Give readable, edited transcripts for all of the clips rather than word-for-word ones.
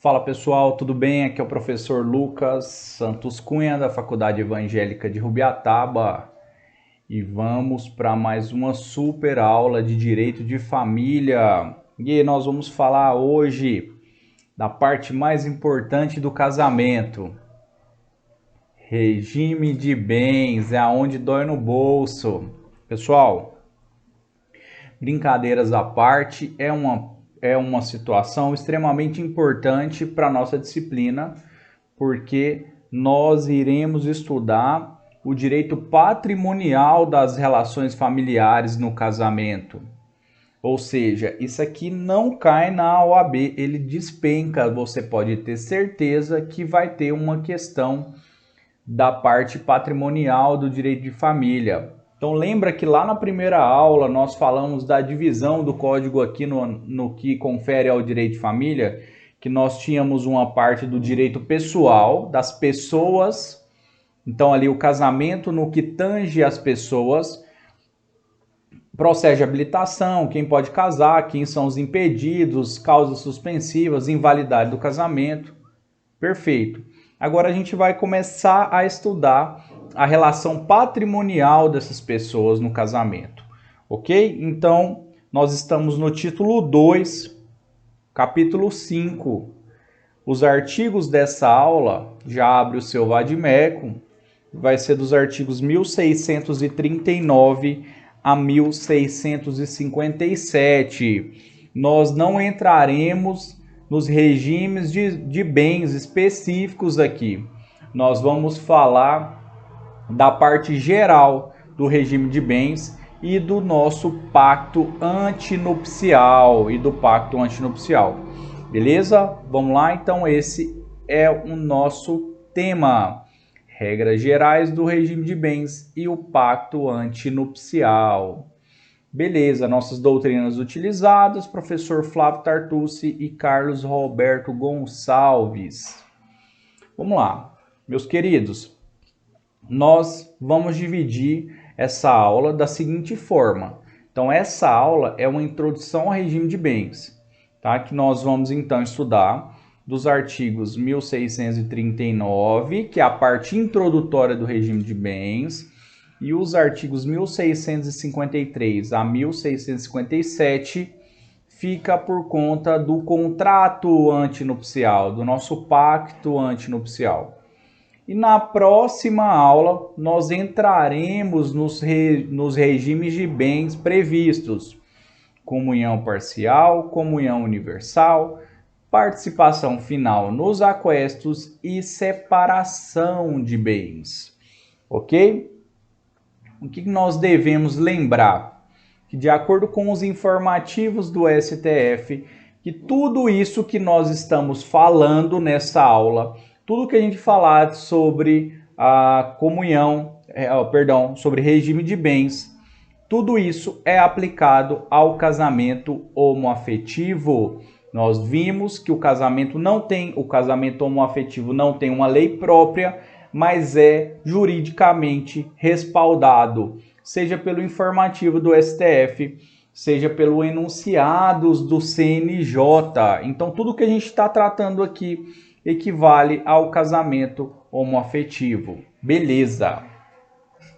Fala pessoal, tudo bem? Aqui é o professor Lucas Santos Cunha, da Faculdade Evangélica de Rubiataba, e vamos para mais uma super aula de Direito de Família. E nós vamos falar hoje da parte mais importante do casamento: regime de bens, é aonde dói no bolso. Pessoal, brincadeiras à parte, é uma situação extremamente importante para a nossa disciplina, porque nós iremos estudar o direito patrimonial das relações familiares no casamento. Ou seja, isso aqui não cai na OAB, ele despenca. Você pode ter certeza que vai ter uma questão da parte patrimonial do direito de família. Então lembra que lá na primeira aula nós falamos da divisão do código aqui no que confere ao direito de família, que nós tínhamos uma parte do direito pessoal, das pessoas. Então ali o casamento no que tange as pessoas, processo de habilitação, quem pode casar, quem são os impedidos, causas suspensivas, invalidade do casamento. Perfeito. Agora a gente vai começar a estudar a relação patrimonial dessas pessoas no casamento, ok? Então, nós estamos no título 2, capítulo 5. Os artigos dessa aula, já abre o seu vade-mecum, vai ser dos artigos 1639 a 1657. Nós não entraremos nos regimes de bens específicos aqui. Nós vamos falar da parte geral do regime de bens e do nosso pacto antinupcial Beleza? Vamos lá, então esse é o nosso tema: regras gerais do regime de bens e o pacto antinupcial. Beleza, nossas doutrinas utilizadas, professor Flávio Tartucci e Carlos Roberto Gonçalves. Vamos lá, meus queridos, nós vamos dividir essa aula da seguinte forma. Então, essa aula é uma introdução ao regime de bens, tá? Que nós vamos então estudar dos artigos 1639, que é a parte introdutória do regime de bens, e os artigos 1653 a 1657 fica por conta do contrato antinupcial, do nosso pacto antinupcial. E na próxima aula nós entraremos nos regimes de bens previstos: comunhão parcial, comunhão universal, participação final nos aquestos e separação de bens. Ok? O que nós devemos lembrar? Que, de acordo com os informativos do STF, que tudo isso que nós estamos falando nessa aula, tudo que a gente falar sobre a comunhão, sobre regime de bens, tudo isso é aplicado ao casamento homoafetivo. Nós vimos que o casamento homoafetivo não tem uma lei própria, mas é juridicamente respaldado, seja pelo informativo do STF, seja pelo enunciados do CNJ. Então, tudo que a gente está tratando aqui equivale ao casamento homoafetivo. Beleza.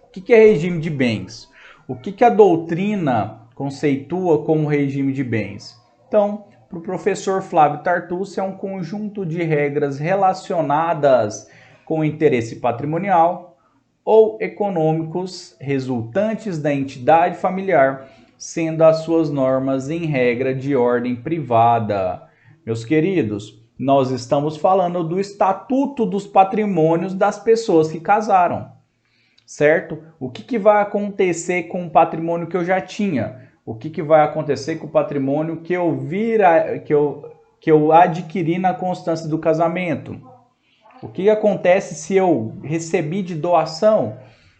O que é regime de bens? O que a doutrina conceitua como regime de bens? Então, para o professor Flávio Tartucci, é um conjunto de regras relacionadas com interesse patrimonial ou econômicos resultantes da entidade familiar, sendo as suas normas em regra de ordem privada. Meus queridos, nós estamos falando do Estatuto dos Patrimônios das pessoas que casaram, certo? O que vai acontecer com o patrimônio que eu já tinha? O que vai acontecer com o patrimônio que eu adquiri na constância do casamento? O que acontece se eu recebi de doação?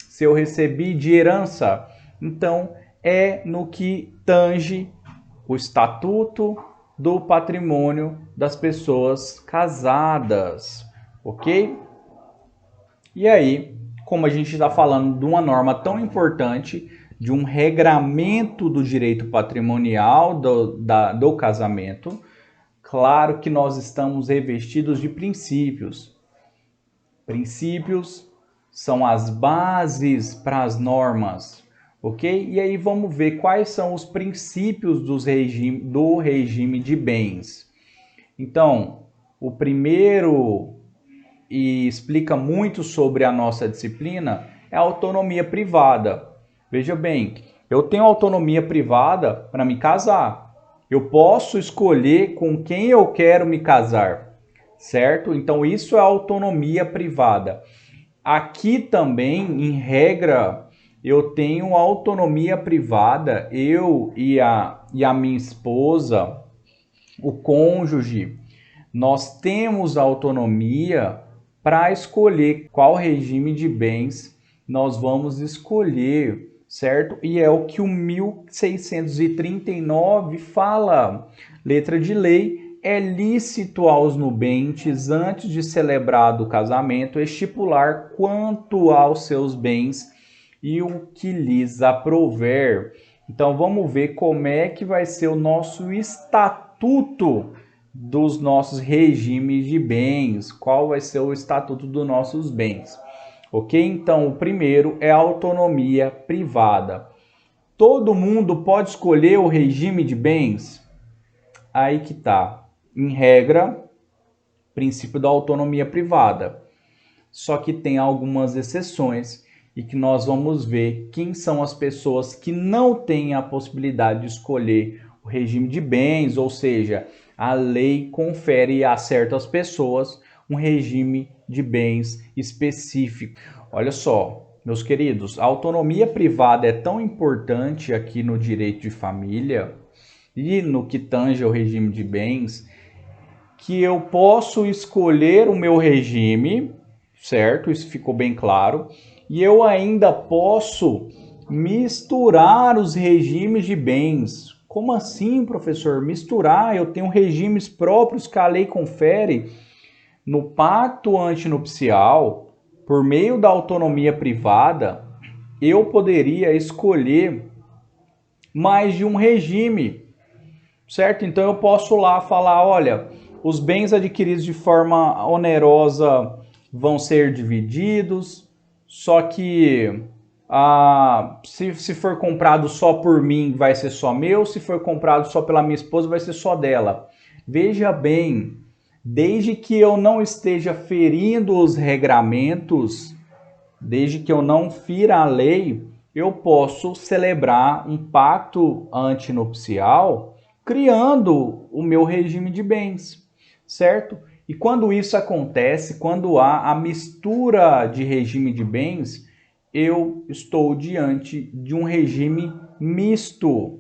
Se eu recebi de herança? Então, é no que tange o Estatuto do Patrimônio das pessoas casadas, ok? E aí, como a gente está falando de uma norma tão importante, de um regramento do direito patrimonial do casamento, Claro que nós estamos revestidos de princípios. Princípios são as bases para as normas, ok? E aí vamos ver quais são os princípios do regime de bens. Então, o primeiro, e explica muito sobre a nossa disciplina, é a autonomia privada. Veja bem, eu tenho autonomia privada para me casar. Eu posso escolher com quem eu quero me casar, certo? Então, isso é autonomia privada. Aqui também, em regra, eu tenho autonomia privada, eu e a minha esposa, o cônjuge, nós temos autonomia para escolher qual regime de bens nós vamos escolher, certo? E é o que o 1639 fala. Letra de lei, é lícito aos nubentes, antes de celebrado o casamento, estipular quanto aos seus bens e o que lhes aprouver. Então vamos ver como é que vai ser o nosso estatuto dos nossos regimes de bens, qual vai ser o estatuto dos nossos bens. Ok? Então, o primeiro é a autonomia privada. Todo mundo pode escolher o regime de bens? Aí que tá. Em regra, princípio da autonomia privada. Só que tem algumas exceções e que nós vamos ver quem são as pessoas que não têm a possibilidade de escolher o regime de bens, ou seja, a lei confere a certas pessoas um regime de bens específico. Olha só, meus queridos, a autonomia privada é tão importante aqui no direito de família e no que tange ao regime de bens, que eu posso escolher o meu regime, certo? Isso ficou bem claro. E eu ainda posso misturar os regimes de bens. Como assim, professor? Misturar? Eu tenho regimes próprios que a lei confere. No pacto antinupcial, por meio da autonomia privada, eu poderia escolher mais de um regime, certo? Então eu posso lá falar, olha, os bens adquiridos de forma onerosa vão ser divididos, só que se for comprado só por mim, vai ser só meu, se for comprado só pela minha esposa, vai ser só dela. Veja bem, desde que eu não esteja ferindo os regramentos, desde que eu não fira a lei, eu posso celebrar um pacto antinupcial criando o meu regime de bens, certo? E quando isso acontece, quando há a mistura de regime de bens, eu estou diante de um regime misto.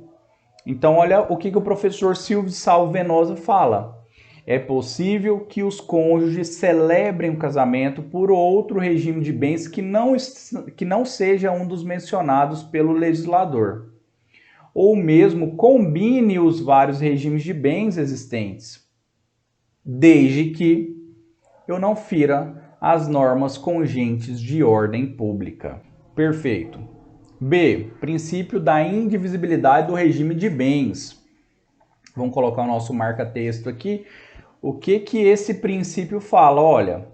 Então, olha o que o professor Silvio Salvo Venosa fala. É possível que os cônjuges celebrem o casamento por outro regime de bens que não seja um dos mencionados pelo legislador, ou mesmo combine os vários regimes de bens existentes, desde que eu não fira as normas congentes de ordem pública. Perfeito. B. Princípio da indivisibilidade do regime de bens. Vamos colocar o nosso marca-texto aqui. O que esse princípio fala? Olha,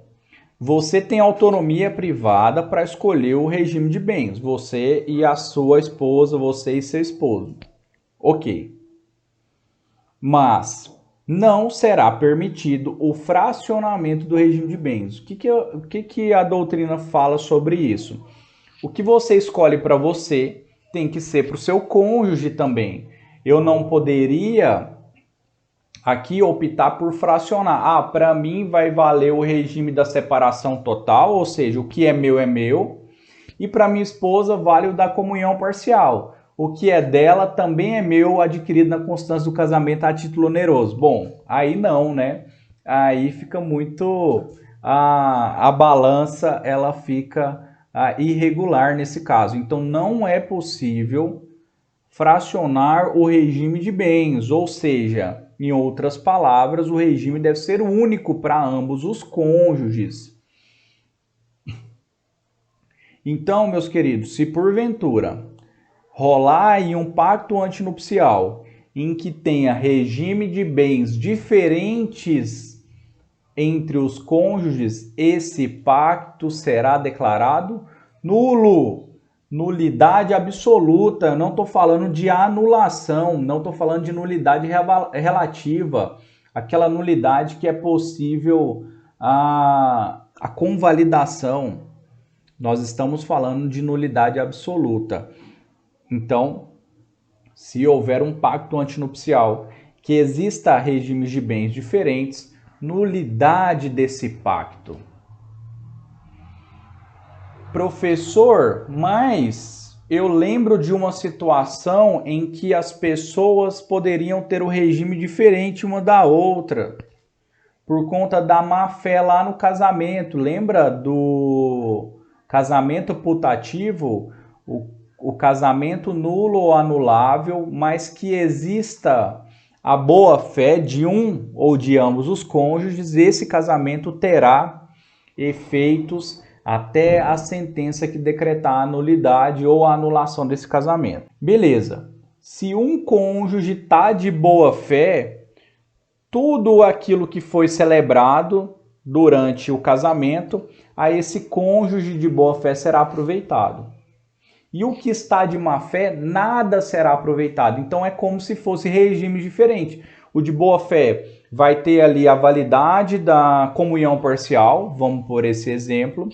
você tem autonomia privada para escolher o regime de bens. Você e a sua esposa, você e seu esposo. Ok. Mas não será permitido o fracionamento do regime de bens. O que a doutrina fala sobre isso? O que você escolhe para você tem que ser para o seu cônjuge também. Eu não poderia aqui optar por fracionar. Para mim vai valer o regime da separação total, ou seja, o que é meu, e para minha esposa vale o da comunhão parcial. O que é dela também é meu, adquirido na constância do casamento a título oneroso. Bom, aí não, né? Aí fica muito... A balança, ela fica irregular nesse caso. Então, não é possível fracionar o regime de bens, ou seja, em outras palavras, o regime deve ser único para ambos os cônjuges. Então, meus queridos, se porventura rolar aí um pacto antinupcial em que tenha regime de bens diferentes entre os cônjuges, esse pacto será declarado nulo. Nulidade absoluta. Eu não estou falando de anulação, não estou falando de nulidade relativa, aquela nulidade que é possível a convalidação. Nós estamos falando de nulidade absoluta. Então, se houver um pacto antinupcial que exista regimes de bens diferentes, nulidade desse pacto. Professor, mas eu lembro de uma situação em que as pessoas poderiam ter um regime diferente uma da outra, por conta da má-fé lá no casamento. Lembra do casamento putativo? O casamento nulo ou anulável, mas que exista a boa-fé de um ou de ambos os cônjuges, esse casamento terá efeitos até a sentença que decretar a nulidade ou a anulação desse casamento. Beleza. Se um cônjuge está de boa fé, tudo aquilo que foi celebrado durante o casamento, a esse cônjuge de boa fé será aproveitado. E o que está de má fé, nada será aproveitado. Então é como se fosse regime diferente. O de boa fé vai ter ali a validade da comunhão parcial, vamos por esse exemplo.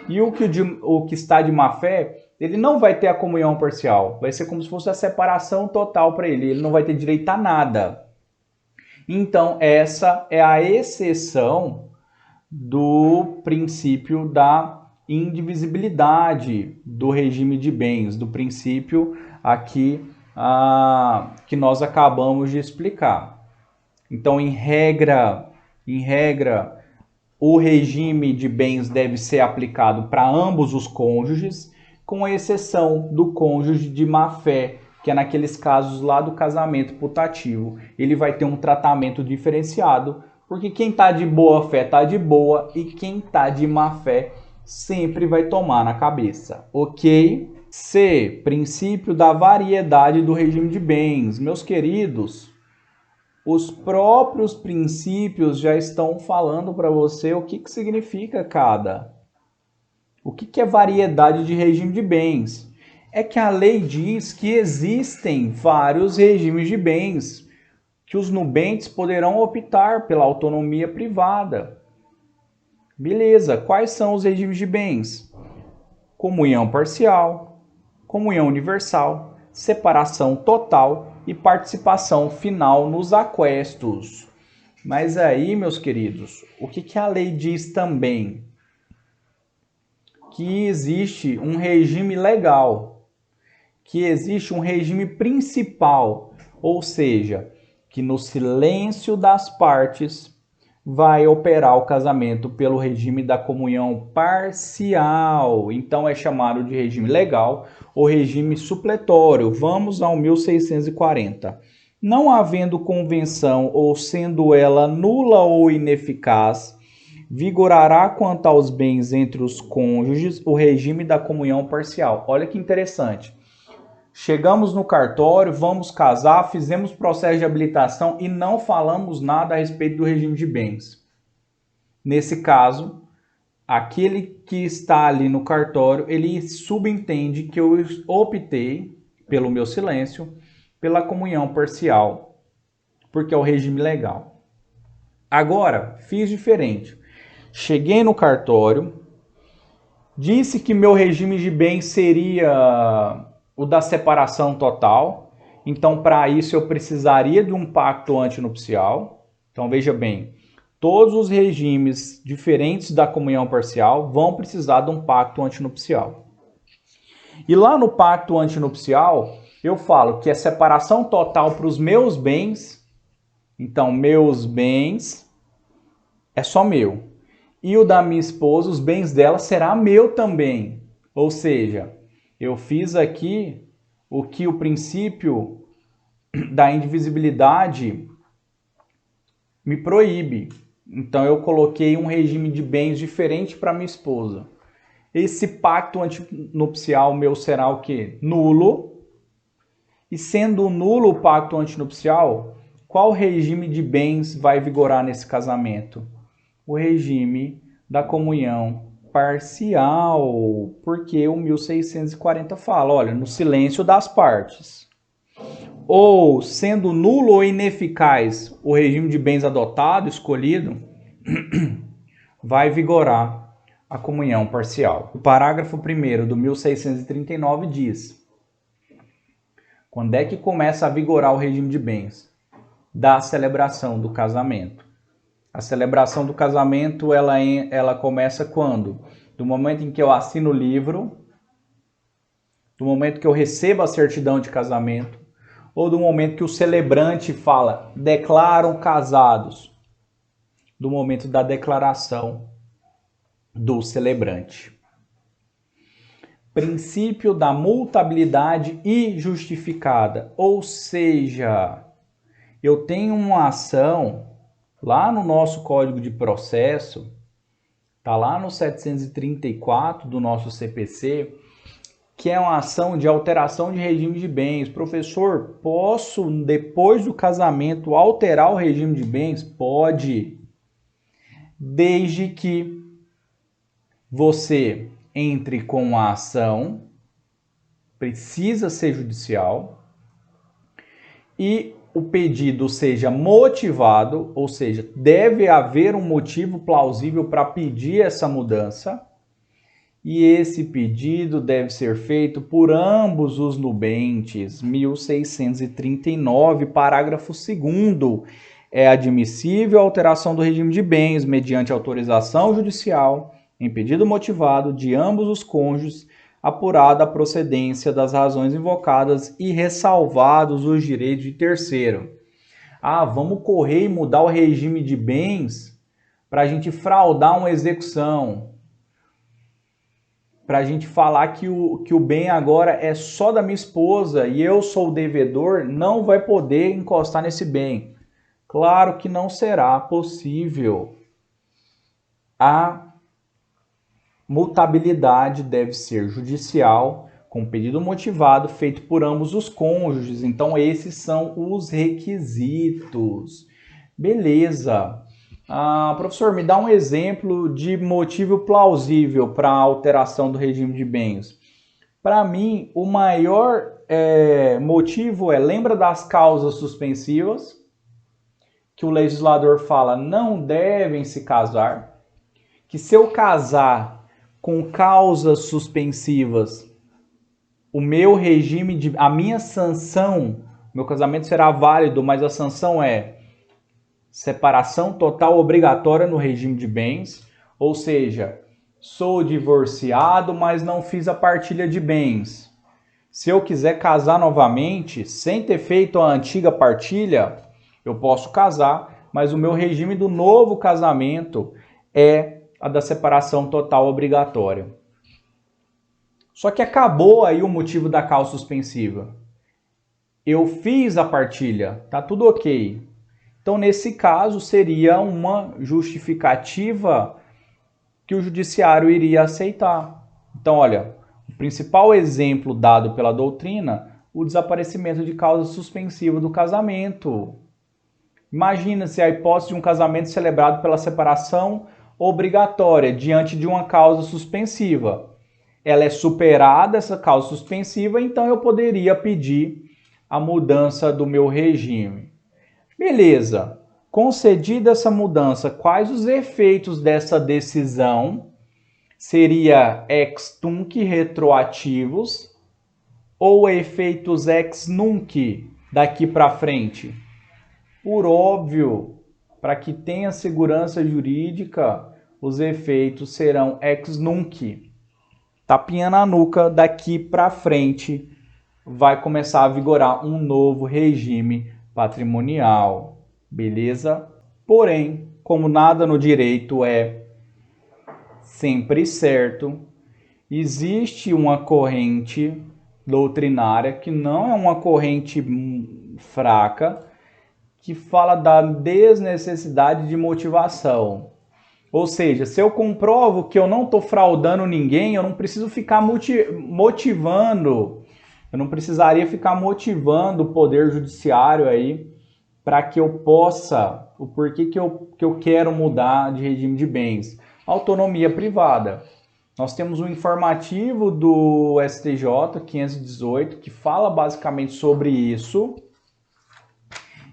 E o que está de má fé, ele não vai ter a comunhão parcial. Vai ser como se fosse a separação total para ele. Ele não vai ter direito a nada. Então, essa é a exceção do princípio da indivisibilidade do regime de bens, do princípio aqui que nós acabamos de explicar. Então, em regra, o regime de bens deve ser aplicado para ambos os cônjuges, com exceção do cônjuge de má-fé, que é naqueles casos lá do casamento putativo. Ele vai ter um tratamento diferenciado, porque quem está de boa fé está de boa e quem está de má fé sempre vai tomar na cabeça, ok? C. Princípio da variedade do regime de bens. Meus queridos, os próprios princípios já estão falando para você o que significa cada. O que é variedade de regime de bens? É que a lei diz que existem vários regimes de bens, que os nubentes poderão optar pela autonomia privada. Beleza, quais são os regimes de bens? Comunhão parcial, comunhão universal, separação total e participação final nos aquestos. Mas aí, meus queridos, o que a lei diz também? Que existe um regime legal, que existe um regime principal, ou seja, que no silêncio das partes vai operar o casamento pelo regime da comunhão parcial. Então é chamado de regime legal ou regime supletório. Vamos ao 1640. Não havendo convenção ou sendo ela nula ou ineficaz, vigorará quanto aos bens entre os cônjuges o regime da comunhão parcial. Olha que interessante. Chegamos no cartório, vamos casar, fizemos processo de habilitação e não falamos nada a respeito do regime de bens. Nesse caso, aquele que está ali no cartório, ele subentende que eu optei, pelo meu silêncio, pela comunhão parcial, porque é o regime legal. Agora, fiz diferente. Cheguei no cartório, disse que meu regime de bens seria o da separação total. Então, para isso, eu precisaria de um pacto antinupcial. Então, veja bem, todos os regimes diferentes da comunhão parcial vão precisar de um pacto antinupcial. E lá no pacto antinupcial, eu falo que é separação total para os meus bens. Então, meus bens é só meu. E o da minha esposa, os bens dela, será meu também. Ou seja, eu fiz aqui o que o princípio da indivisibilidade me proíbe. Então eu coloquei um regime de bens diferente para minha esposa. Esse pacto antinupcial meu será o quê? Nulo. E sendo nulo o pacto antinupcial, qual regime de bens vai vigorar nesse casamento? O regime da comunhão parcial, porque o 1640 fala, olha, no silêncio das partes. Ou, sendo nulo ou ineficaz o regime de bens adotado, escolhido, vai vigorar a comunhão parcial. O parágrafo 1º do 1639 diz: quando é que começa a vigorar o regime de bens? Da celebração do casamento. A celebração do casamento, ela começa quando? Do momento em que eu assino o livro, do momento que eu recebo a certidão de casamento, ou do momento que o celebrante fala, declaram casados, do momento da declaração do celebrante. Princípio da multabilidade injustificada, ou seja, eu tenho uma ação lá no nosso Código de Processo, está lá no 734 do nosso CPC, que é uma ação de alteração de regime de bens. Professor, posso, depois do casamento, alterar o regime de bens? Pode, desde que você entre com a ação, precisa ser judicial, e o pedido seja motivado, ou seja, deve haver um motivo plausível para pedir essa mudança, e esse pedido deve ser feito por ambos os nubentes. 1639, parágrafo 2º. É admissível a alteração do regime de bens mediante autorização judicial, em pedido motivado de ambos os cônjuges, apurada a procedência das razões invocadas e ressalvados os direitos de terceiro. Ah, vamos correr e mudar o regime de bens para a gente fraudar uma execução, para a gente falar que o bem agora é só da minha esposa e eu sou o devedor, não vai poder encostar nesse bem. Claro que não será possível. A mutabilidade deve ser judicial, com pedido motivado, feito por ambos os cônjuges. Então, esses são os requisitos. Beleza. Professor, me dá um exemplo de motivo plausível para a alteração do regime de bens. Para mim, o maior motivo lembra das causas suspensivas, que o legislador fala não devem se casar, que se eu casar com causas suspensivas, o meu regime, a minha sanção, meu casamento será válido, mas a sanção é separação total obrigatória no regime de bens, ou seja, sou divorciado, mas não fiz a partilha de bens. Se eu quiser casar novamente, sem ter feito a antiga partilha, eu posso casar, mas o meu regime do novo casamento é a da separação total obrigatória. Só que acabou aí o motivo da causa suspensiva. Eu fiz a partilha, tá tudo ok. Então, nesse caso, seria uma justificativa que o judiciário iria aceitar. Então, olha, o principal exemplo dado pela doutrina, o desaparecimento de causa suspensiva do casamento. Imagina-se a hipótese de um casamento celebrado pela separação obrigatória diante de uma causa suspensiva. Ela é superada, essa causa suspensiva, então eu poderia pedir a mudança do meu regime. Beleza, concedida essa mudança, quais os efeitos dessa decisão? Seria ex tunc retroativos ou efeitos ex nunc daqui para frente? Por óbvio, para que tenha segurança jurídica, os efeitos serão ex nunc. Tapinha na nuca, daqui para frente vai começar a vigorar um novo regime patrimonial, beleza? Porém, como nada no direito é sempre certo, existe uma corrente doutrinária que não é uma corrente fraca, que fala da desnecessidade de motivação. Ou seja, se eu comprovo que eu não estou fraudando ninguém, eu não preciso ficar motivando Eu não precisaria ficar motivando o Poder Judiciário aí para que eu possa, o porquê que eu quero mudar de regime de bens. Autonomia privada. Nós temos um informativo do STJ 518 que fala basicamente sobre isso.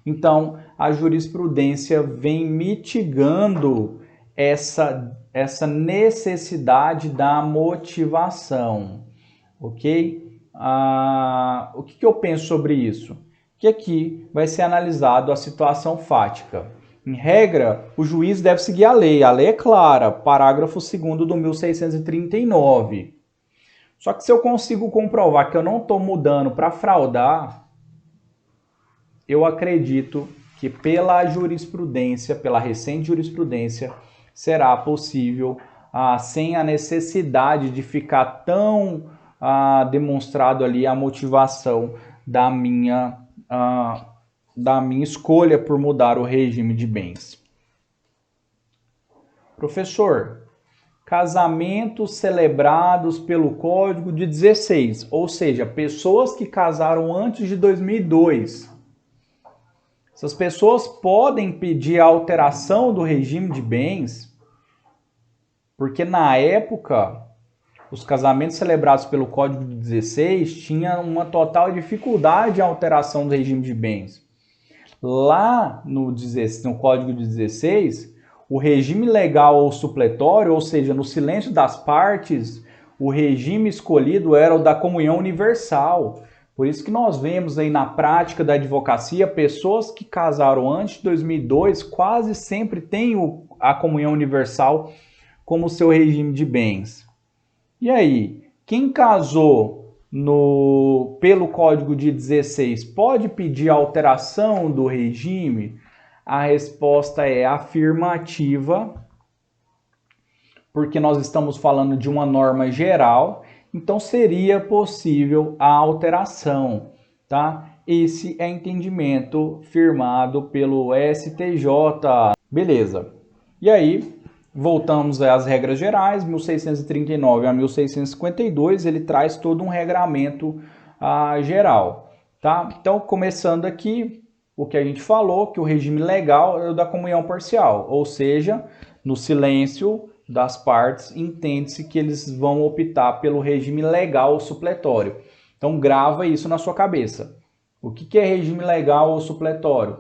Então, a jurisprudência vem mitigando essa necessidade da motivação, ok? O que eu penso sobre isso? Que aqui vai ser analisado a situação fática. Em regra, o juiz deve seguir a lei é clara, parágrafo 2º do 1639. Só que se eu consigo comprovar que eu não estou mudando para fraudar, eu acredito que pela jurisprudência, pela recente jurisprudência, será possível, sem a necessidade de ficar tão demonstrado ali a motivação da minha escolha por mudar o regime de bens. Professor, casamentos celebrados pelo Código de 16, ou seja, pessoas que casaram antes de 2002. Essas pessoas podem pedir a alteração do regime de bens, porque na época, os casamentos celebrados pelo Código de 16 tinham uma total dificuldade em alteração do regime de bens. Lá no Código de 16, o regime legal ou supletório, ou seja, no silêncio das partes, o regime escolhido era o da comunhão universal. Por isso que nós vemos aí na prática da advocacia, pessoas que casaram antes de 2002 quase sempre têm a comunhão universal como seu regime de bens. E aí, quem casou pelo Código de 16 pode pedir alteração do regime? A resposta é afirmativa, porque nós estamos falando de uma norma geral, então seria possível a alteração, tá? Esse é entendimento firmado pelo STJ. Beleza. E aí, voltamos às regras gerais, 1639 a 1652, ele traz todo um regramento geral, tá? Então, começando aqui, o que a gente falou, que o regime legal é o da comunhão parcial, ou seja, no silêncio das partes, entende-se que eles vão optar pelo regime legal ou supletório. Então, grava isso na sua cabeça. O que é regime legal ou supletório?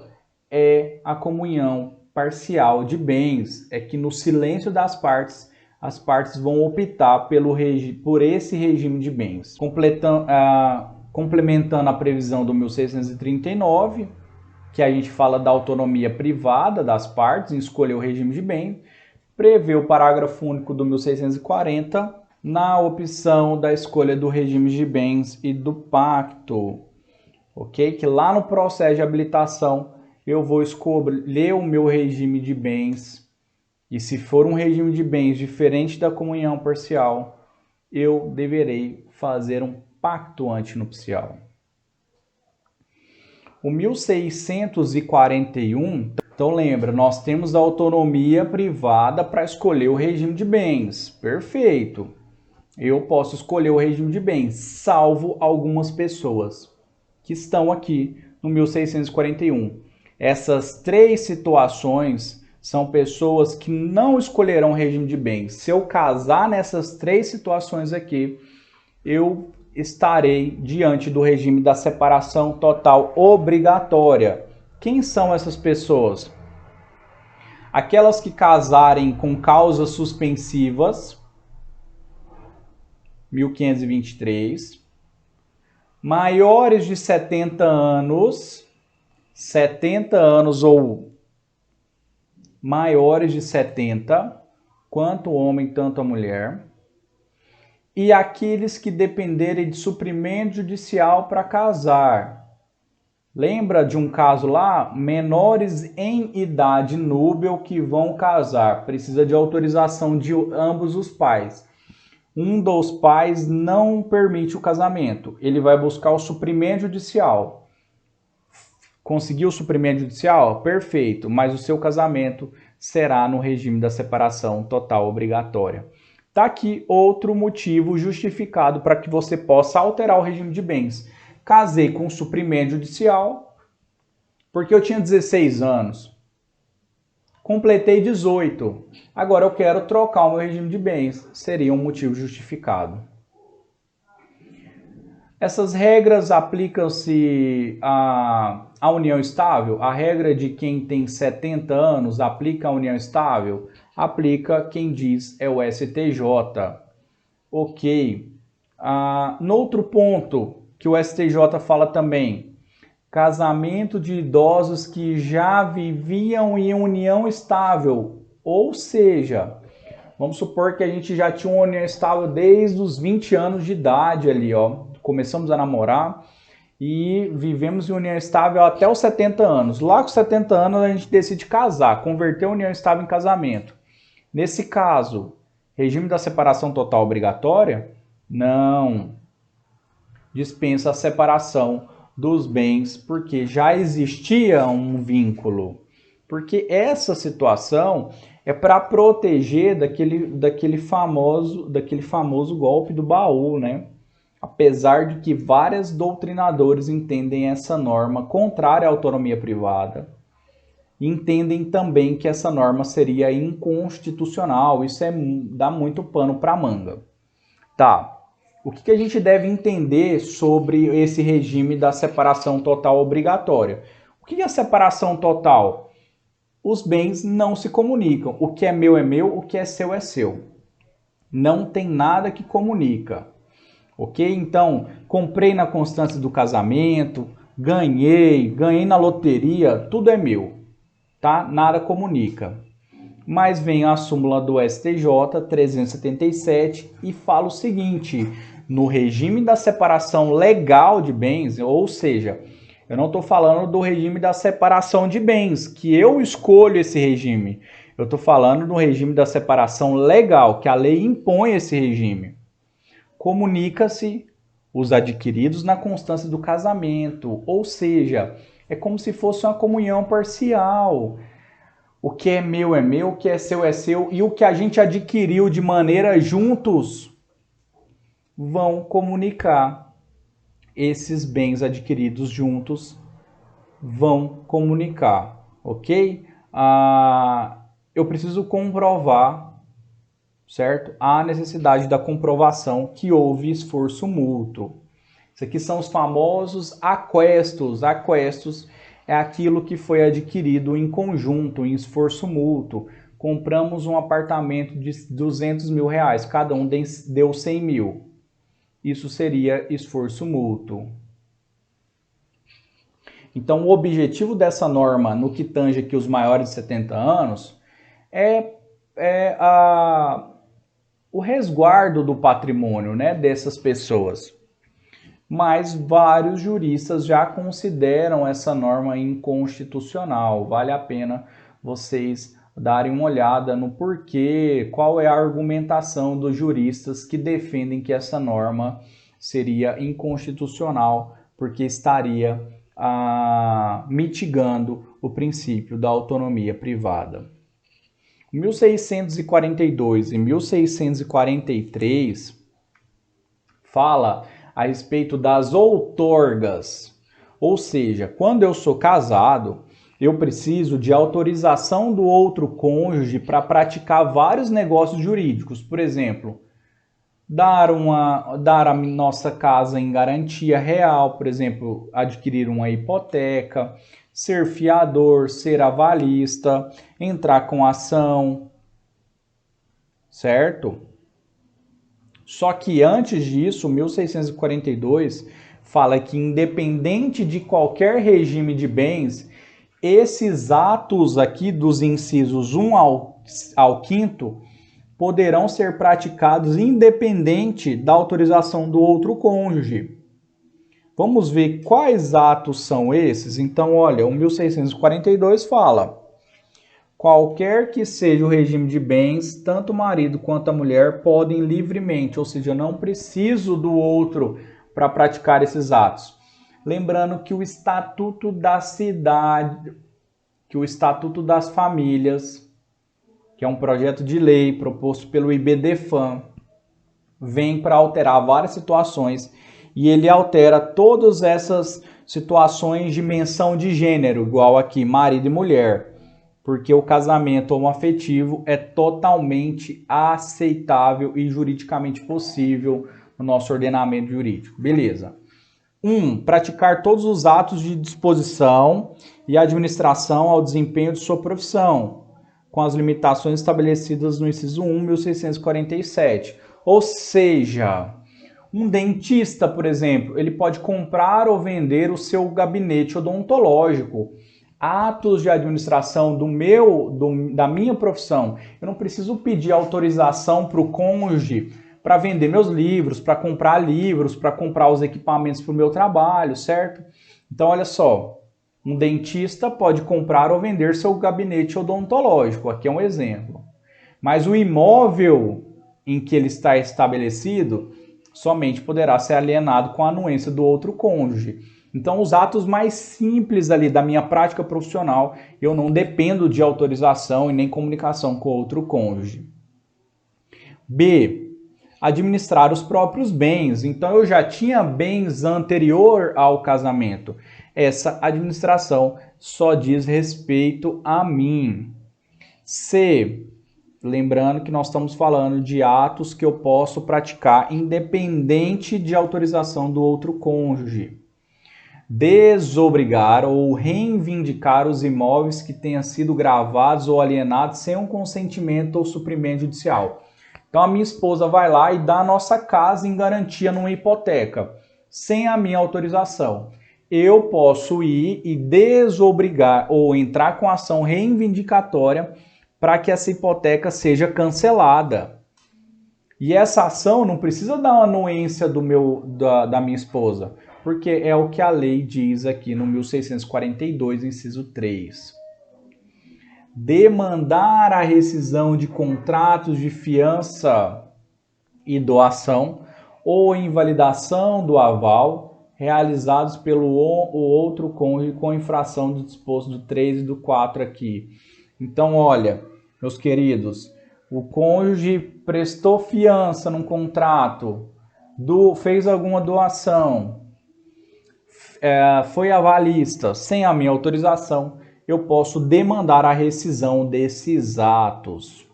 É a comunhão parcial de bens. É que no silêncio das partes, as partes vão optar por esse regime de bens. Complementando a previsão do 1639, que a gente fala da autonomia privada das partes em escolher o regime de bens, prevê o parágrafo único do 1640 na opção da escolha do regime de bens e do pacto, ok? Que lá no processo de habilitação eu vou escolher o meu regime de bens e se for um regime de bens diferente da comunhão parcial, eu deverei fazer um pacto antinupcial. O 1641, então lembra, nós temos a autonomia privada para escolher o regime de bens. Perfeito. Eu posso escolher o regime de bens, salvo algumas pessoas que estão aqui no 1641. Essas 3 situações são pessoas que não escolherão o regime de bens. Se eu casar nessas 3 situações aqui, eu estarei diante do regime da separação total obrigatória. Quem são essas pessoas? Aquelas que casarem com causas suspensivas, 1523, maiores de 70 anos ou maiores de 70, quanto o homem, tanto a mulher, e aqueles que dependerem de suprimento judicial para casar. Lembra de um caso lá? Menores em idade núbil que vão casar. Precisa de autorização de ambos os pais. Um dos pais não permite o casamento. Ele vai buscar o suprimento judicial. Conseguiu o suprimento judicial? Perfeito. Mas o seu casamento será no regime da separação total obrigatória. Tá aqui outro motivo justificado para que você possa alterar o regime de bens. Casei com um suprimento judicial porque eu tinha 16 anos. Completei 18. Agora eu quero trocar o meu regime de bens. Seria um motivo justificado. Essas regras aplicam-se à união estável? A regra de quem tem 70 anos aplica à união estável? Aplica quem diz é o STJ. Ok. No outro ponto que o STJ fala também, casamento de idosos que já viviam em união estável, ou seja, vamos supor que a gente já tinha uma união estável desde os 20 anos de idade ali, ó. Começamos a namorar e vivemos em união estável até os 70 anos. Lá com 70 anos a gente decide casar, converter a união estável em casamento. Nesse caso, regime da separação total obrigatória? Não. Dispensa a separação dos bens, porque já existia um vínculo. Porque essa situação é para proteger daquele famoso golpe do baú, né? Apesar de que vários doutrinadores entendem essa norma contrária à autonomia privada, entendem também que essa norma seria inconstitucional. Isso dá muito pano para manga. Tá. O que a gente deve entender sobre esse regime da separação total obrigatória? O que é a separação total? Os bens não se comunicam. O que é meu, o que é seu é seu. Não tem nada que comunica. Ok? Então, comprei na constância do casamento, ganhei na loteria, tudo é meu. Tá? Nada comunica. Mas vem a súmula do STJ 377 e fala o seguinte: no regime da separação legal de bens, ou seja, eu não estou falando do regime da separação de bens, que eu escolho esse regime. Eu estou falando do regime da separação legal, que a lei impõe esse regime. Comunica-se os adquiridos na constância do casamento, ou seja, é como se fosse uma comunhão parcial. O que é meu, o que é seu, e o que a gente adquiriu de maneira juntos vão comunicar. Esses bens adquiridos juntos vão comunicar, ok? Eu preciso comprovar, certo? Há necessidade da comprovação que houve esforço mútuo. Isso aqui são os famosos aquestos. Aquestos é aquilo que foi adquirido em conjunto, em esforço mútuo. Compramos um apartamento de 200 mil reais, cada um deu 100 mil. Isso seria esforço mútuo. Então, o objetivo dessa norma, no que tange aqui os maiores de 70 anos, é o resguardo do patrimônio, né, dessas pessoas. Mas vários juristas já consideram essa norma inconstitucional. Vale a pena vocês darem uma olhada no porquê, qual é a argumentação dos juristas que defendem que essa norma seria inconstitucional, porque estaria mitigando o princípio da autonomia privada. 1642 e 1643 fala a respeito das outorgas, ou seja, quando eu sou casado, eu preciso de autorização do outro cônjuge para praticar vários negócios jurídicos. Por exemplo, dar a nossa casa em garantia real, por exemplo, adquirir uma hipoteca, ser fiador, ser avalista, entrar com ação, certo? Só que antes disso, 1642 fala que independente de qualquer regime de bens, esses atos aqui dos incisos 1 ao 5º poderão ser praticados independente da autorização do outro cônjuge. Vamos ver quais atos são esses? Então, olha, o 1642 fala: qualquer que seja o regime de bens, tanto o marido quanto a mulher podem livremente, ou seja, eu não preciso do outro para praticar esses atos. Lembrando que o Estatuto da Cidade, que o Estatuto das Famílias que é um projeto de lei proposto pelo IBDFAM, vem para alterar várias situações e ele altera todas essas situações de menção de gênero, igual aqui, marido e mulher, porque o casamento homoafetivo é totalmente aceitável e juridicamente possível no nosso ordenamento jurídico. Beleza. 1. Praticar todos os atos de disposição e administração ao desempenho de sua profissão, com as limitações estabelecidas no inciso 1, 1647. Ou seja, um dentista, por exemplo, ele pode comprar ou vender o seu gabinete odontológico. Atos de administração da minha profissão. Eu não preciso pedir autorização para o cônjuge para vender meus livros, para comprar livros, para comprar os equipamentos para o meu trabalho, certo? Então, olha só, um dentista pode comprar ou vender seu gabinete odontológico. Aqui é um exemplo. Mas o imóvel em que ele está estabelecido somente poderá ser alienado com a anuência do outro cônjuge. Então, os atos mais simples ali da minha prática profissional, eu não dependo de autorização e nem comunicação com outro cônjuge. B. Administrar os próprios bens. Então, eu já tinha bens anterior ao casamento. Essa administração só diz respeito a mim. C. Lembrando que nós estamos falando de atos que eu posso praticar independente de autorização do outro cônjuge. Desobrigar ou reivindicar os imóveis que tenham sido gravados ou alienados sem um consentimento ou suprimento judicial. Então, a minha esposa vai lá e dá a nossa casa em garantia numa hipoteca, sem a minha autorização. Eu posso ir e desobrigar ou entrar com ação reivindicatória para que essa hipoteca seja cancelada. E essa ação não precisa dar uma anuência da minha esposa, porque é o que a lei diz aqui no 1642, inciso 3. Demandar a rescisão de contratos de fiança e doação ou invalidação do aval realizados pelo outro cônjuge com infração do disposto do 3 e do 4 aqui. Então, olha, meus queridos, o cônjuge prestou fiança num contrato, fez alguma doação, foi avalista sem a minha autorização, eu posso demandar a rescisão desses atos.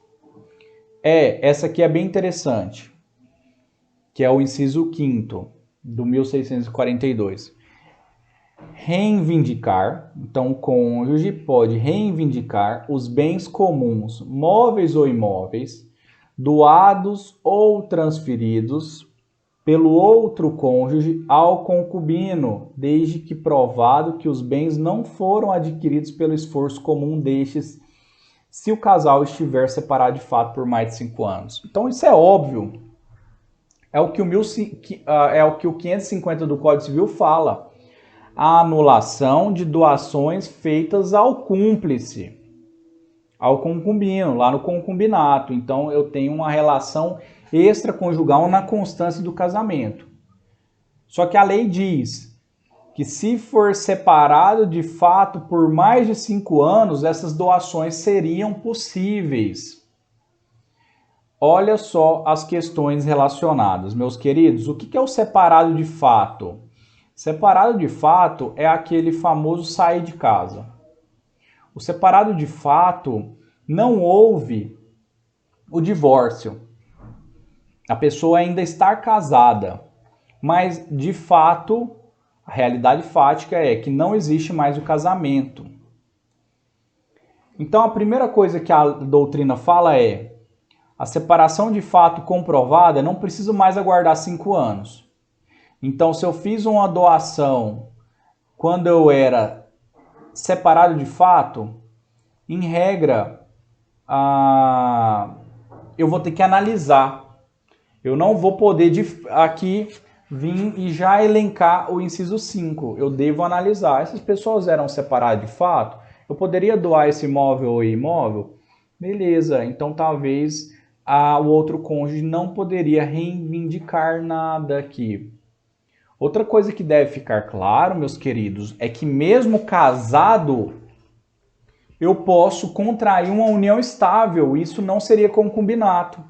Essa aqui é bem interessante, que é o inciso 5º do 1642. Reivindicar, então o cônjuge pode reivindicar os bens comuns, móveis ou imóveis, doados ou transferidos pelo outro cônjuge ao concubino, desde que provado que os bens não foram adquiridos pelo esforço comum destes, se o casal estiver separado de fato por mais de 5 anos. Então isso é óbvio, é o que o 550 do Código Civil fala. A anulação de doações feitas ao cúmplice, ao concubino, lá no concubinato. Então, eu tenho uma relação extraconjugal na constância do casamento. Só que a lei diz que se for separado de fato por mais de 5 anos, essas doações seriam possíveis. Olha só as questões relacionadas, meus queridos. O que é o separado de fato? Separado de fato é aquele famoso sair de casa. O separado de fato não houve o divórcio. A pessoa ainda está casada, mas de fato a realidade fática é que não existe mais o casamento. Então a primeira coisa que a doutrina fala é: a separação de fato comprovada não precisa mais aguardar 5 anos. Então, se eu fiz uma doação quando eu era separado de fato, em regra, eu vou ter que analisar. Eu não vou poder aqui vir e já elencar o inciso 5. Eu devo analisar. Essas pessoas eram separadas de fato? Eu poderia doar esse imóvel ou imóvel? Beleza, então talvez o outro cônjuge não poderia reivindicar nada aqui. Outra coisa que deve ficar claro, meus queridos, é que mesmo casado, eu posso contrair uma união estável. Isso não seria concubinato,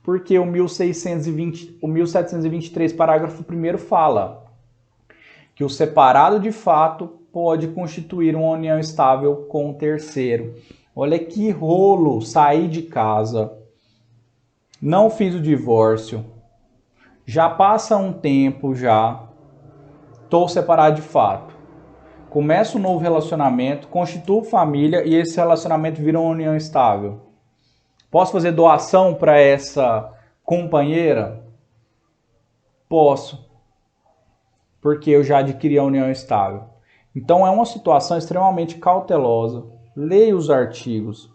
porque o 1723, parágrafo 1º, fala que o separado de fato pode constituir uma união estável com o terceiro. Olha que rolo, saí de casa, não fiz o divórcio, já passa um tempo já, estou separado de fato. Começo um novo relacionamento, constituo família e esse relacionamento vira uma união estável. Posso fazer doação para essa companheira? Posso, porque eu já adquiri a união estável. Então é uma situação extremamente cautelosa. Leia os artigos.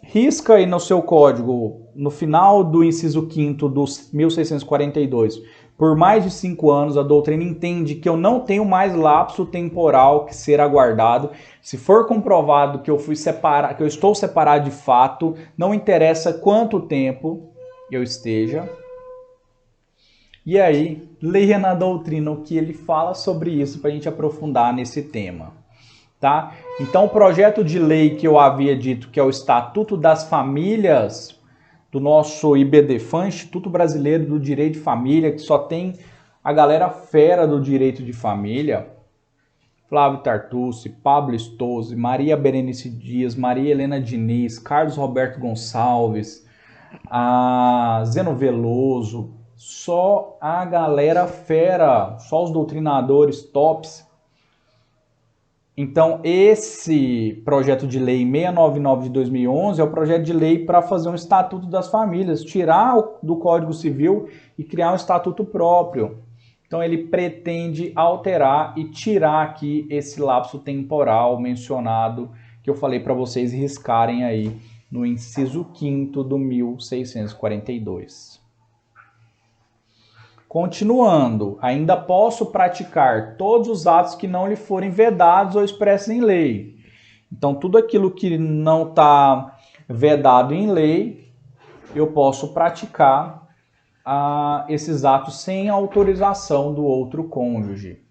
Risca aí no seu código, no final do inciso 5º dos 1642, por mais de 5 anos a doutrina entende que eu não tenho mais lapso temporal que ser aguardado. Se for comprovado que eu estou separado de fato, não interessa quanto tempo eu esteja. E aí, leia na doutrina o que ele fala sobre isso para a gente aprofundar nesse tema. Tá? Então, o projeto de lei que eu havia dito, que é o Estatuto das Famílias, do nosso IBDFAM, Instituto Brasileiro do Direito de Família, que só tem a galera fera do direito de família, Flávio Tartucci, Pablo Stozzi, Maria Berenice Dias, Maria Helena Diniz, Carlos Roberto Gonçalves, Zeno Veloso, só a galera fera, só os doutrinadores tops. Então, esse projeto de lei 699 de 2011 é o projeto de lei para fazer um estatuto das famílias, tirar do Código Civil e criar um estatuto próprio. Então, ele pretende alterar e tirar aqui esse lapso temporal mencionado que eu falei para vocês riscarem aí no inciso 5º do 1642. Continuando, ainda posso praticar todos os atos que não lhe forem vedados ou expressos em lei. Então, tudo aquilo que não está vedado em lei, eu posso praticar esses atos sem autorização do outro cônjuge.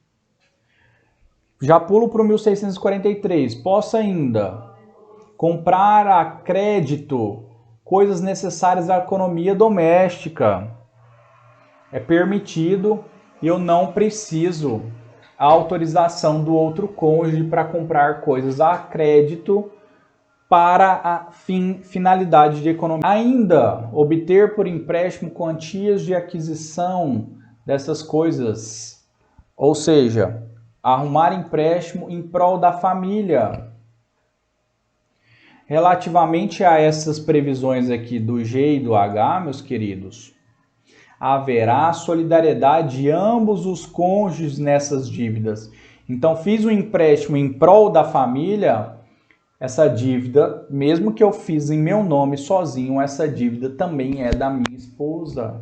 Já pulo para o 1643. Posso ainda comprar a crédito coisas necessárias à economia doméstica. É permitido e eu não preciso a autorização do outro cônjuge para comprar coisas a crédito para a finalidade de economia. Ainda obter por empréstimo quantias de aquisição dessas coisas, ou seja, arrumar empréstimo em prol da família. Relativamente a essas previsões aqui do G e do H, meus queridos, haverá solidariedade de ambos os cônjuges nessas dívidas. Então, fiz um empréstimo em prol da família, essa dívida, mesmo que eu fiz em meu nome sozinho, essa dívida também é da minha esposa.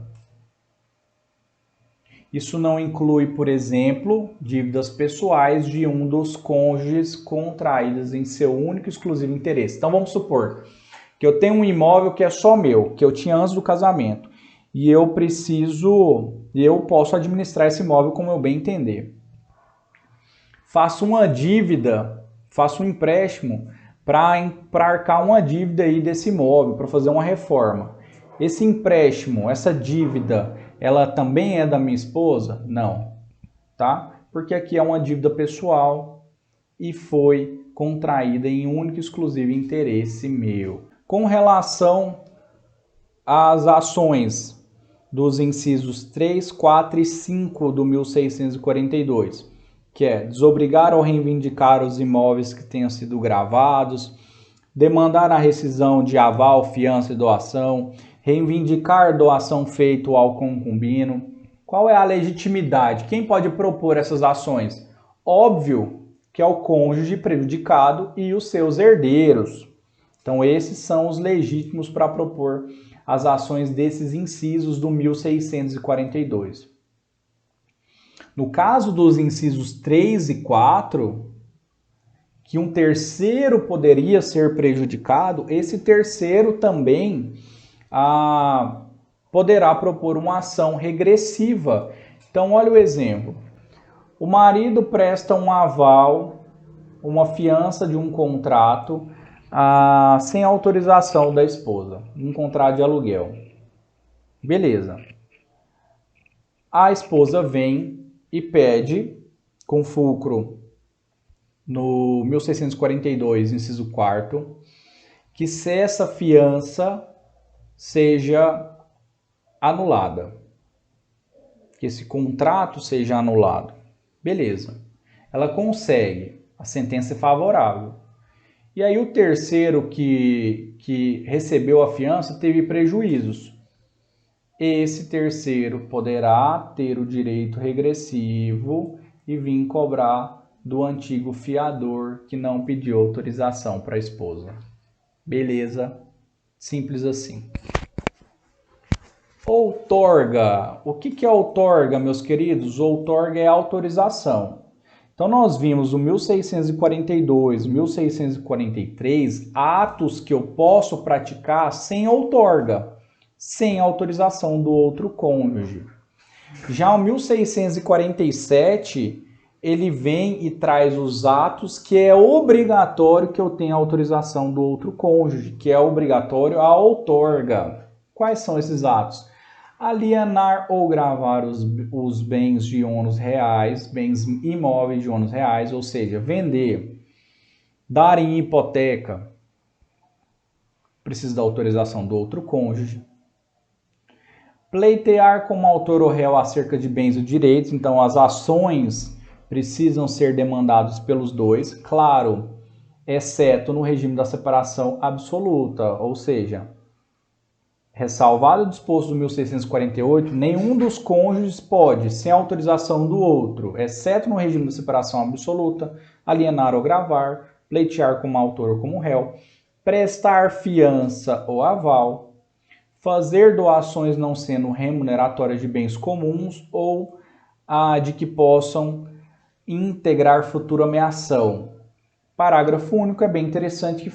Isso não inclui, por exemplo, dívidas pessoais de um dos cônjuges contraídas em seu único e exclusivo interesse. Então, vamos supor que eu tenho um imóvel que é só meu, que eu tinha antes do casamento. E eu posso administrar esse imóvel como eu bem entender. Faço uma dívida, faço um empréstimo para arcar uma dívida aí desse imóvel, para fazer uma reforma. Esse empréstimo, essa dívida, ela também é da minha esposa? Não, tá? Porque aqui é uma dívida pessoal e foi contraída em único e exclusivo interesse meu. Com relação às ações dos incisos 3, 4 e 5 do 1642, que é desobrigar ou reivindicar os imóveis que tenham sido gravados, demandar a rescisão de aval, fiança e doação, reivindicar doação feita ao concubino. Qual é a legitimidade? Quem pode propor essas ações? Óbvio que é o cônjuge prejudicado e os seus herdeiros. Então, esses são os legítimos para propor as ações desses incisos do 1642. No caso dos incisos 3 e 4, que um terceiro poderia ser prejudicado, esse terceiro também poderá propor uma ação regressiva. Então, olha o exemplo. O marido presta um aval uma fiança de um contrato sem autorização da esposa, um contrato de aluguel. Beleza. A esposa vem e pede, com fulcro no 1642, inciso 4º, que se essa fiança seja anulada, que esse contrato seja anulado. Beleza. Ela consegue, a sentença é favorável. E aí o terceiro que recebeu a fiança teve prejuízos. Esse terceiro poderá ter o direito regressivo e vir cobrar do antigo fiador que não pediu autorização para a esposa. Beleza? Simples assim. Outorga. O que é outorga, meus queridos? Outorga é autorização. Então, nós vimos o 1642, 1643, atos que eu posso praticar sem outorga, sem autorização do outro cônjuge. Já o 1647, ele vem e traz os atos que é obrigatório que eu tenha autorização do outro cônjuge, que é obrigatório a outorga. Quais são esses atos? Alienar ou gravar os bens de ônus reais, bens imóveis de ônus reais, ou seja, vender, dar em hipoteca, precisa da autorização do outro cônjuge. Pleitear como autor ou réu acerca de bens ou direitos, então as ações precisam ser demandadas pelos dois, claro, exceto no regime da separação absoluta, ou seja, ressalvado o disposto do 1648, nenhum dos cônjuges pode, sem autorização do outro, exceto no regime da separação absoluta, alienar ou gravar, pleitear como autor ou como réu, prestar fiança ou aval, fazer doações não sendo remuneratórias de bens comuns ou de que possam integrar futura ameação. Parágrafo único é bem interessante que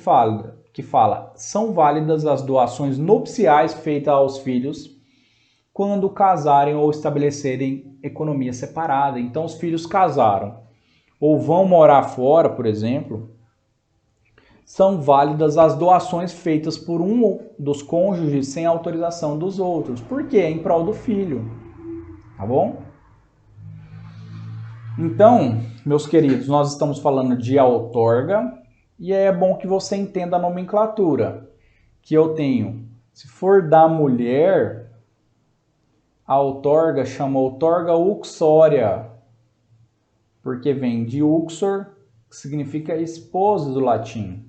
fala, são válidas as doações nupciais feitas aos filhos quando casarem ou estabelecerem economia separada. Então, os filhos casaram ou vão morar fora, por exemplo, são válidas as doações feitas por um dos cônjuges sem autorização dos outros. Por quê? Em prol do filho. Tá bom? Então, meus queridos, nós estamos falando de outorga e é bom que você entenda a nomenclatura que eu tenho. Se for da mulher, a outorga chama outorga uxória, porque vem de uxor, que significa esposa do latim.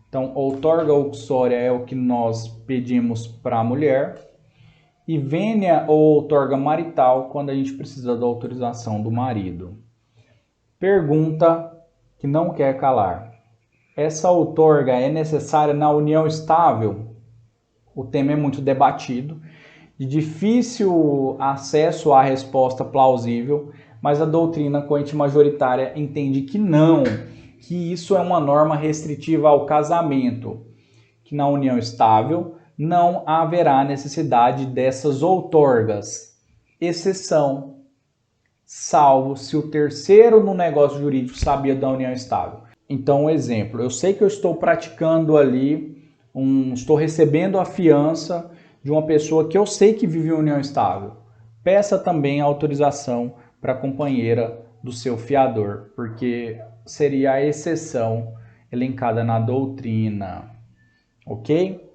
Então, outorga uxória é o que nós pedimos para a mulher, e vênia ou outorga marital quando a gente precisa da autorização do marido. Pergunta que não quer calar. Essa outorga é necessária na união estável? O tema é muito debatido, de difícil acesso à resposta plausível, mas a doutrina corrente majoritária entende que não, que isso é uma norma restritiva ao casamento, que na união estável não haverá necessidade dessas outorgas, exceção, salvo se o terceiro no negócio jurídico sabia da união estável. Então, um exemplo, eu sei que eu estou praticando ali, estou recebendo a fiança de uma pessoa que eu sei que vive em união estável. Peça também a autorização para a companheira do seu fiador, porque seria a exceção elencada na doutrina, ok?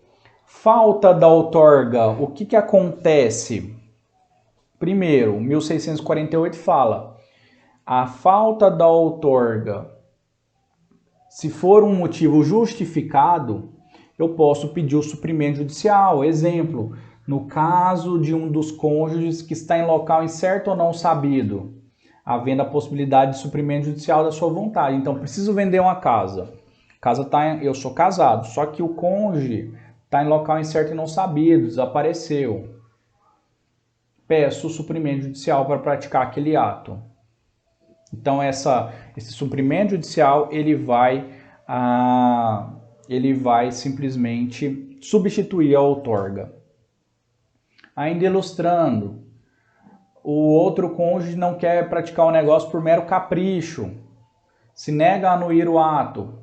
Falta da outorga, o que acontece? Primeiro, 1648 fala, a falta da outorga, se for um motivo justificado, eu posso pedir o suprimento judicial. Exemplo, no caso de um dos cônjuges que está em local incerto ou não sabido, havendo a possibilidade de suprimento judicial da sua vontade. Então, preciso vender uma casa. Eu sou casado, só que o cônjuge está em local incerto e não sabido, desapareceu. Peço o suprimento judicial para praticar aquele ato. Então, esse suprimento judicial, ele vai simplesmente substituir a outorga. Ainda ilustrando, o outro cônjuge não quer praticar o negócio por mero capricho. Se nega a anuir o ato,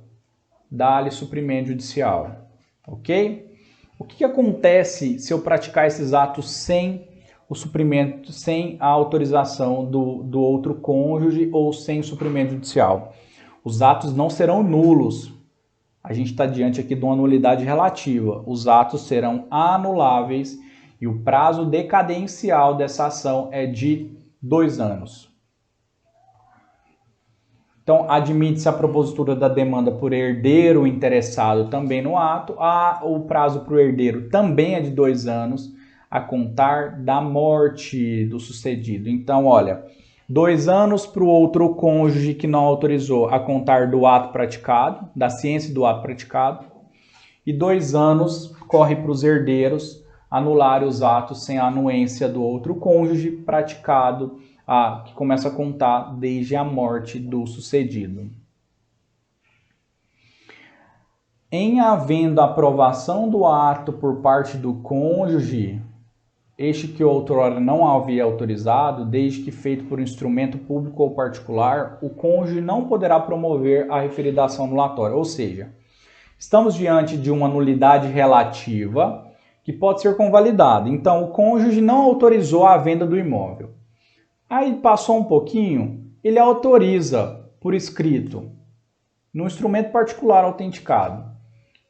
dá-lhe suprimento judicial, ok? O que acontece se eu praticar esses atos sem o suprimento, sem a autorização do outro cônjuge ou sem suprimento judicial? Os atos não serão nulos. A gente está diante aqui de uma nulidade relativa. Os atos serão anuláveis e o prazo decadencial dessa ação é de 2 anos. Então, admite-se a propositura da demanda por herdeiro interessado também no ato. O prazo para o herdeiro também é de 2 anos, a contar da morte do sucedido. Então, olha, 2 anos para o outro cônjuge que não autorizou, a contar do ato praticado, da ciência do ato praticado. E 2 anos corre para os herdeiros anular os atos sem a anuência do outro cônjuge praticado, que começa a contar desde a morte do sucedido. Em havendo aprovação do ato por parte do cônjuge, este que outrora não havia autorizado, desde que feito por instrumento público ou particular, o cônjuge não poderá promover a referida ação anulatória. Ou seja, estamos diante de uma nulidade relativa que pode ser convalidada. Então, o cônjuge não autorizou a venda do imóvel. Aí passou um pouquinho, ele autoriza por escrito, no instrumento particular autenticado.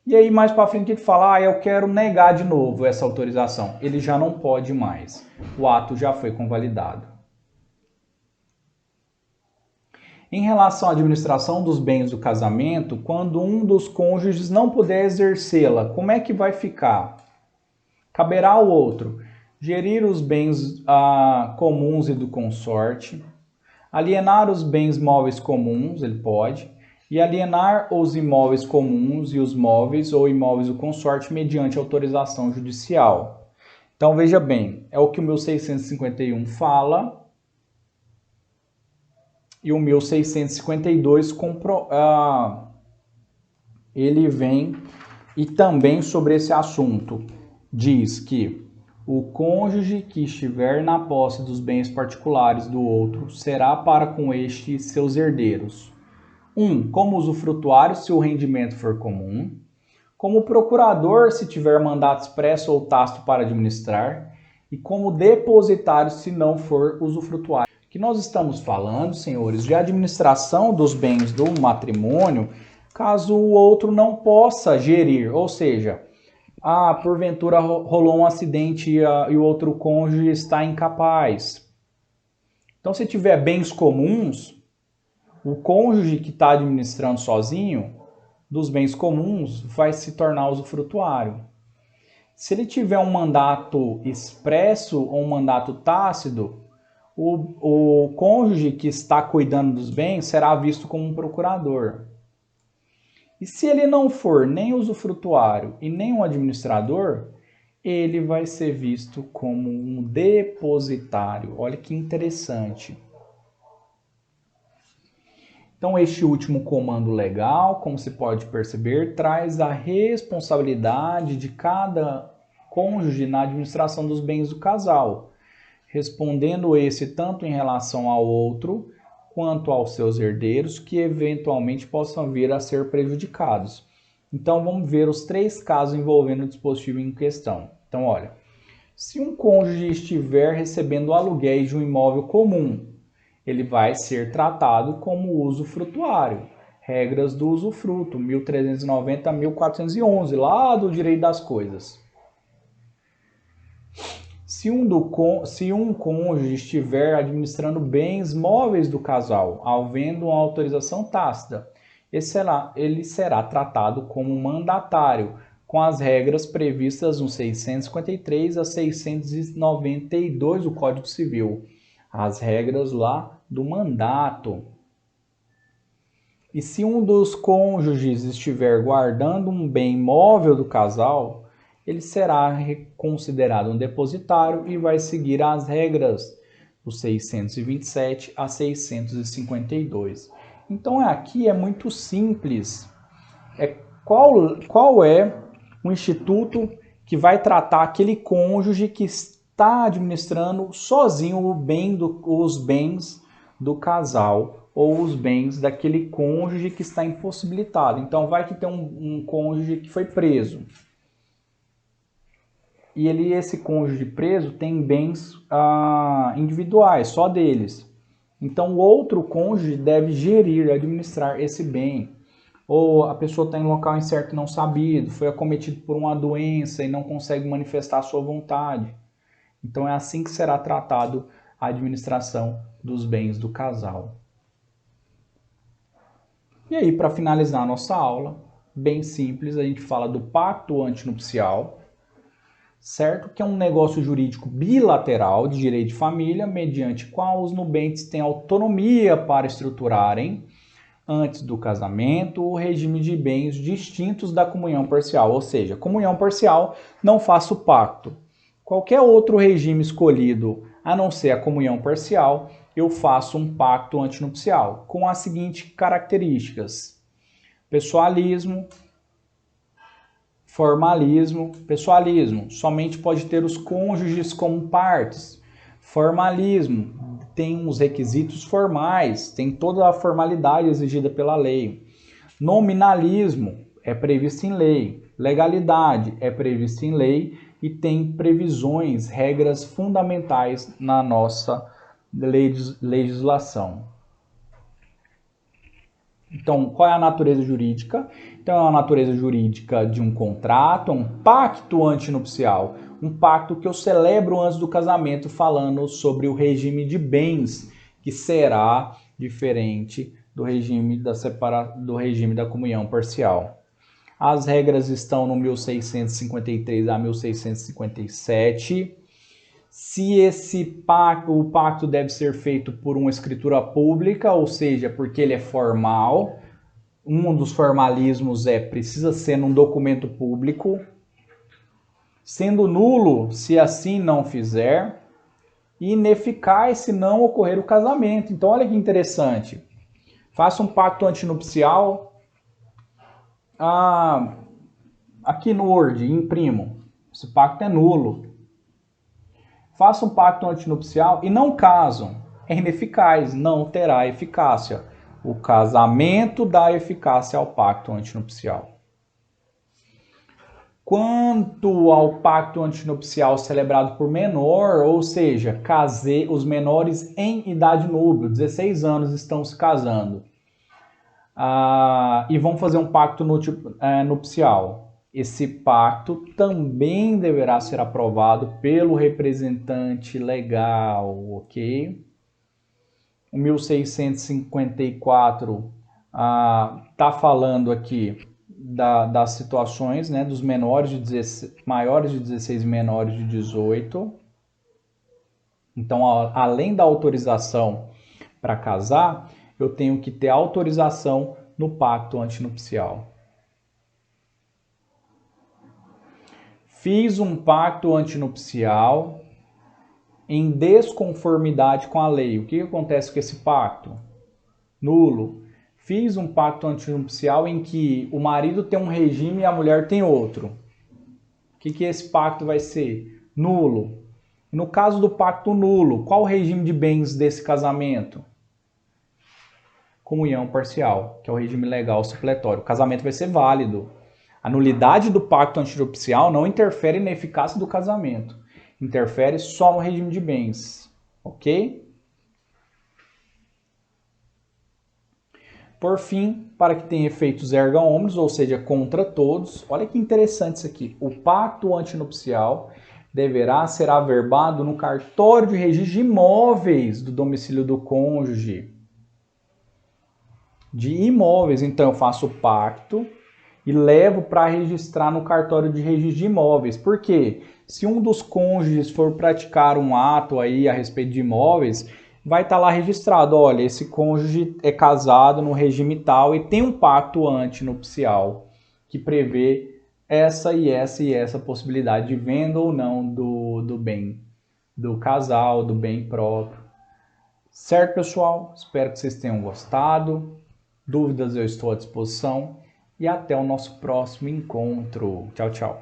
E aí mais para frente ele fala, eu quero negar de novo essa autorização. Ele já não pode mais, o ato já foi convalidado. Em relação à administração dos bens do casamento, quando um dos cônjuges não puder exercê-la, como é que vai ficar? Caberá ao outro gerir os bens comuns e do consorte, alienar os bens móveis comuns, ele pode, e alienar os imóveis comuns e os móveis ou imóveis do consorte mediante autorização judicial. Então, veja bem, é o que o 1651 fala e o 1652 ele vem e também sobre esse assunto diz que o cônjuge que estiver na posse dos bens particulares do outro será para com este seus herdeiros. 1. Como usufrutuário, se o rendimento for comum. Como procurador, se tiver mandato expresso ou tácito para administrar. E como depositário, se não for usufrutuário. Que nós estamos falando, senhores, de administração dos bens do matrimônio, caso o outro não possa gerir, ou seja, porventura rolou um acidente e o outro cônjuge está incapaz. Então, se tiver bens comuns, o cônjuge que está administrando sozinho dos bens comuns vai se tornar usufrutuário. Se ele tiver um mandato expresso ou um mandato tácito, o cônjuge que está cuidando dos bens será visto como um procurador. E se ele não for nem usufrutuário e nem um administrador, ele vai ser visto como um depositário. Olha que interessante. Então, este último comando legal, como se pode perceber, traz a responsabilidade de cada cônjuge na administração dos bens do casal, respondendo esse tanto em relação ao outro, quanto aos seus herdeiros que eventualmente possam vir a ser prejudicados. Então vamos ver os 3 casos envolvendo o dispositivo em questão. Então olha, se um cônjuge estiver recebendo aluguéis de um imóvel comum, ele vai ser tratado como usufrutuário. Regras do usufruto, 1390 a 1411, lá do direito das coisas. Se um cônjuge estiver administrando bens móveis do casal, havendo uma autorização tácita, ele será tratado como mandatário, com as regras previstas no 653 a 692 do Código Civil. As regras lá do mandato. E se um dos cônjuges estiver guardando um bem móvel do casal, ele será considerado um depositário e vai seguir as regras do 627 a 652. Então aqui é muito simples. Qual é o instituto que vai tratar aquele cônjuge que está administrando sozinho os bens do casal ou os bens daquele cônjuge que está impossibilitado. Então, vai que tem um cônjuge que foi preso. E esse cônjuge preso tem bens individuais, só deles. Então, o outro cônjuge deve gerir, administrar esse bem. Ou a pessoa está em local incerto e não sabido, foi acometido por uma doença e não consegue manifestar a sua vontade. Então, é assim que será tratado a administração dos bens do casal. E aí, para finalizar a nossa aula, bem simples, a gente fala do pacto antinupcial, certo? Que é um negócio jurídico bilateral de direito de família, mediante qual os nubentes têm autonomia para estruturarem, antes do casamento, o regime de bens distintos da comunhão parcial. Ou seja, comunhão parcial, não faço pacto. Qualquer outro regime escolhido, a não ser a comunhão parcial, eu faço um pacto antinupcial, com as seguintes características: pessoalismo, formalismo. Pessoalismo, somente pode ter os cônjuges como partes. Formalismo, tem uns requisitos formais, tem toda a formalidade exigida pela lei. Nominalismo, é previsto em lei. Legalidade, é previsto em lei e tem previsões, regras fundamentais na nossa legislação. Então, qual é a natureza jurídica? Então, é a natureza jurídica de um contrato, um pacto antinupcial, um pacto que eu celebro antes do casamento, falando sobre o regime de bens, que será diferente do regime do regime da comunhão parcial. As regras estão no 1653 a 1657. Se o pacto deve ser feito por uma escritura pública, ou seja, porque ele é formal, um dos formalismos precisa ser num documento público, sendo nulo se assim não fizer, e ineficaz se não ocorrer o casamento. Então, olha que interessante. Faça um pacto antinupcial, aqui no Word, imprimo. Esse pacto é nulo. Faça um pacto antinupcial e não casam. É ineficaz, não terá eficácia. O casamento dá eficácia ao pacto antinupcial. Quanto ao pacto antinupcial celebrado por menor, ou seja, os menores em idade núbia, 16 anos estão se casando, e vão fazer um pacto nupcial. Esse pacto também deverá ser aprovado pelo representante legal, ok? O 1654 está falando aqui das situações, né, dos menores de 16, maiores de 16 e menores de 18. Então, além da autorização para casar, eu tenho que ter autorização no pacto antinupcial. Fiz um pacto antinupcial em desconformidade com a lei. O que acontece com esse pacto? Nulo. Fiz um pacto antinupcial em que o marido tem um regime e a mulher tem outro. O que esse pacto vai ser? Nulo. No caso do pacto nulo, qual o regime de bens desse casamento? Comunhão parcial, que é o regime legal supletório. O casamento vai ser válido. A nulidade do pacto antinupcial não interfere na eficácia do casamento. Interfere só no regime de bens. Ok? Por fim, para que tenha efeitos erga omnes, ou seja, contra todos, olha que interessante isso aqui. O pacto antinupcial deverá ser averbado no cartório de registro de imóveis do domicílio do cônjuge. De imóveis, então eu faço o pacto e levo para registrar no cartório de registro de imóveis. Por quê? Se um dos cônjuges for praticar um ato aí a respeito de imóveis, vai estar lá registrado, olha, esse cônjuge é casado no regime tal e tem um pacto antinupcial que prevê essa e essa possibilidade de venda ou não do bem do casal, do bem próprio. Certo, pessoal? Espero que vocês tenham gostado. Dúvidas eu estou à disposição. E até o nosso próximo encontro. Tchau, tchau.